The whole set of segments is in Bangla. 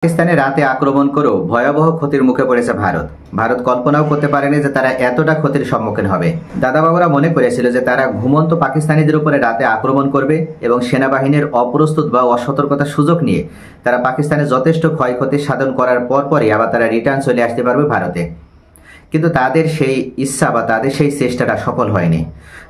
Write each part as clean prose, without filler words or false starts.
পাকিস্তানে রাতে আক্রমণ করেও ভয়াবহ ক্ষতির মুখে পড়েছে ভারত। ভারত কল্পনাও করতে পারেনি যে তারা এতটা ক্ষতির সম্মুখীন হবে। দাদাবাবুরা মনে করেছিল যে তারা ঘুমন্ত পাকিস্তানিদের উপরে রাতে আক্রমণ করবে এবং সেনাবাহিনীর অপ্রস্তুত বা অসতর্কতার সুযোগ নিয়ে তারা পাকিস্তানে যথেষ্ট ক্ষয়ক্ষতি সাধন করার পরপরই আবার তারা রিটার্ন চলে আসতে পারবে ভারতে। কিন্তু তাদের সেই ইচ্ছা বা তাদের সেই চেষ্টাটা সফল হয়নি।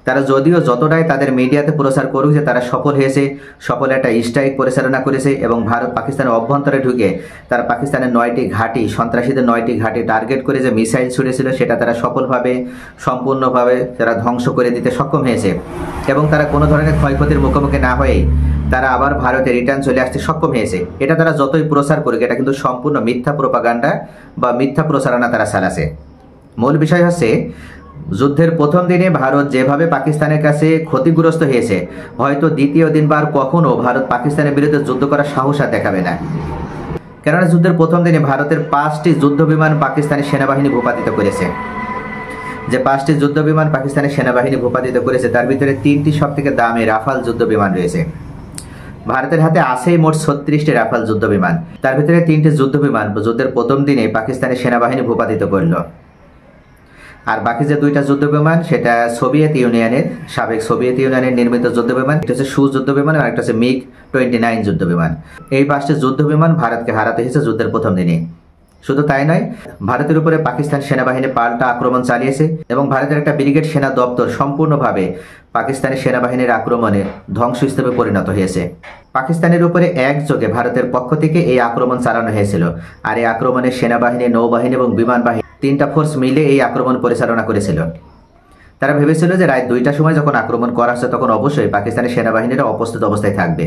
তারা যদিও যতটাই তাদের মিডিয়াতে প্রচার করুক যে তারা সফল হয়েছে, সফল একটা স্ট্রাইক পরিচালনা করেছে এবং ভারত পাকিস্তানের অভ্যন্তরে ঢুকে তারা পাকিস্তানের 9টি ঘাঁটি, সন্ত্রাসীদের 9টি ঘাঁটি টার্গেট করে যে মিসাইল ছুড়েছিল সেটা তারা সফলভাবে সম্পূর্ণভাবে তারা ধ্বংস করে দিতে সক্ষম হয়েছে এবং তারা কোনো ধরনের ক্ষয়ক্ষতির মুখোমুখি না হয়েই তারা আবার ভারতে রিটার্ন চলে আসতে সক্ষম হয়েছে। এটা তারা যতই প্রচার করুক, এটা কিন্তু সম্পূর্ণ মিথ্যা প্রোপাগান্ডা বা মিথ্যা প্রচারণা তারা চালাছে। মূল বিষয় হচ্ছে যুদ্ধের প্রথম দিনে ভারত যেভাবে পাকিস্তানের কাছে ক্ষতিগ্রস্ত হয়েছে, হয়তো দ্বিতীয় দিন বা কখনো ভারত পাকিস্তানের বিরুদ্ধে যুদ্ধ করার সাহস আর দেখাবে না। কেননা যুদ্ধের প্রথম দিনে ভারতের 5টি যুদ্ধ বিমান পাকিস্তানি সেনাবাহিনী ভূপাতিত করেছে। যে 5টি যুদ্ধ বিমান পাকিস্তানি সেনাবাহিনী ভূপাতিত করেছে তার ভিতরে 3টি সব থেকে দামি রাফাল যুদ্ধ বিমান রয়েছে। ভারতের হাতে আছেই মোট 36টি রাফাল যুদ্ধ বিমান, তার ভিতরে 3টি যুদ্ধ বিমান যুদ্ধের প্রথম দিনে পাকিস্তানি সেনাবাহিনী ভূপাতিত করল। আর বাকি যে 2টা যুদ্ধ বিমান সেটা সাবেক সোভিয়েত ইউনিয়নের নির্মিত যুদ্ধ বিমান। এটা হচ্ছে সু যুদ্ধ বিমান আর একটা হচ্ছে MiG-29 যুদ্ধ বিমান। এই 5টি যুদ্ধ বিমান ভারতকে হারাতে হয়েছে যুদ্ধের প্রথম দিনে। শুধু তাই নয়, ভারতের উপরে পাকিস্তান সেনাবাহিনী পাল্টা আক্রমণ চালিয়েছে এবং ভারতের একটা ব্রিগেড সেনা দপ্তর সম্পূর্ণভাবে পাকিস্তানি সেনাবাহিনীর আক্রমণে ধ্বংসস্তূপে পরিণত হয়েছে। পাকিস্তানের উপরে একযোগে ভারতের পক্ষ থেকে এই আক্রমণ চালানো হয়েছিল। আর এই আক্রমণে সেনাবাহিনী, নৌবাহিনী এবং বিমান বাহিনী 3টা ফোর্স মিলে এই আক্রমণ পরিচালনা করেছিল। তারা ভেবেছিল যে রাত 2টার সময় যখন আক্রমণ করা হচ্ছে তখন অবশ্যই পাকিস্তানের সেনাবাহিনীরা অপ্রস্তুত অবস্থায় থাকবে,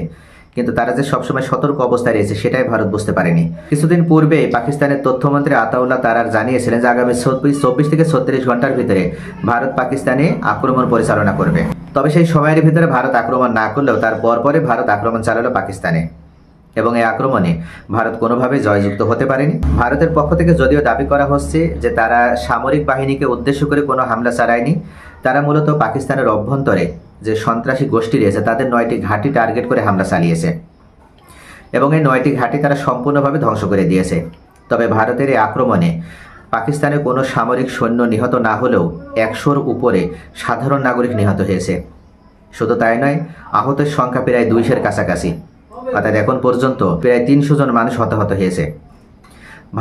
কিন্তু তারা যে সবসময় সতর্ক অবস্থায় রয়েছে সেটাই ভারত বুঝতে পারেনি। কিছুদিন পূর্বে পাকিস্তানের তথ্যমন্ত্রী আতাউল্লাহ তারার জানিয়েছিলেন যে আগামী 24 থেকে 36 ঘন্টার ভিতরে ভারত পাকিস্তানে আক্রমণ পরিচালনা করবে। তবে সেই সময়ের ভিতরে ভারত আক্রমণ না করলেও তার পরে ভারত আক্রমণ চালালো পাকিস্তানে এবং এই আক্রমণে ভারত কোনোভাবে জয়যুক্ত হতে পারেনি। ভারতের পক্ষ থেকে যদিও দাবি করা হচ্ছে যে তারা সামরিক বাহিনীকে উদ্দেশ্য করে কোনো হামলা চালায়নি, তারা মূলত পাকিস্তানের অভ্যন্তরে যে সন্ত্রাসী গোষ্ঠী রয়েছে তাদের 9টি ঘাঁটি টার্গেট করে হামলা চালিয়েছে এবং এই 9টি ঘাঁটি তারা সম্পূর্ণভাবে ধ্বংস করে দিয়েছে। তবে ভারতের এই আক্রমণে পাকিস্তানের কোনো সামরিক সৈন্য নিহত না হলেও 100-র উপরে সাধারণ নাগরিক নিহত হয়েছে। শুধু তাই নয়, আহতের সংখ্যা প্রায় 200-এর কাছাকাছি, অর্থাৎ এখন পর্যন্ত প্রায় 300 জন মানুষ হতাহত হয়েছে।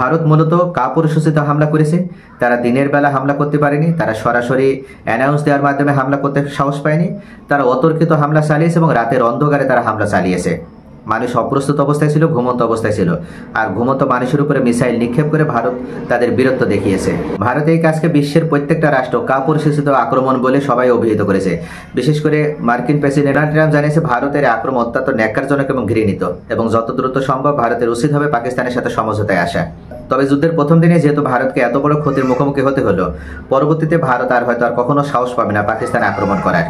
ভারত মূলত কাপুরুষোচিত হামলা করেছে। তারা দিনের বেলা হামলা করতে পারেনি, তারা সরাসরি অ্যানাউন্স দেওয়ার মাধ্যমে হামলা করতে সাহস পায়নি। তারা অতর্কিত হামলা চালিয়েছে এবং রাতের অন্ধকারে তারা হামলা চালিয়েছে। মানুষ অপ্রস্তুত অবস্থায় ছিল, ঘুমন্ত অবস্থায় ছিল, আর ঘুমন্ত মানুষের উপরে মিসাইল নিক্ষেপ করে ভারত তাদের বীরত্ব দেখিয়েছে। ভারত এই কাজকে বিশ্বের প্রত্যেকটা রাষ্ট্র কাপুরুষোচিত আক্রমণ বলে সবাই অভিহিত করেছে। বিশেষ করে মার্কিন প্রেসিডেন্ট ডোনাল্ড ট্রাম্প জানিয়েছে ভারতের আক্রমণ অত্যন্ত ন্যাক্কারজনক এবং ঘৃণিত এবং যত দ্রুত সম্ভব ভারতের উচিত হবে পাকিস্তানের সাথে সমঝোতায় আসা। তবে যুদ্ধের প্রথম দিনে যেহেতু ভারতকে এত বড় ক্ষতির মুখোমুখি হতে হলো, পরবর্তীতে ভারত আর হয়তো আর কখনো সাহস পাবে না পাকিস্তানে আক্রমণ করার।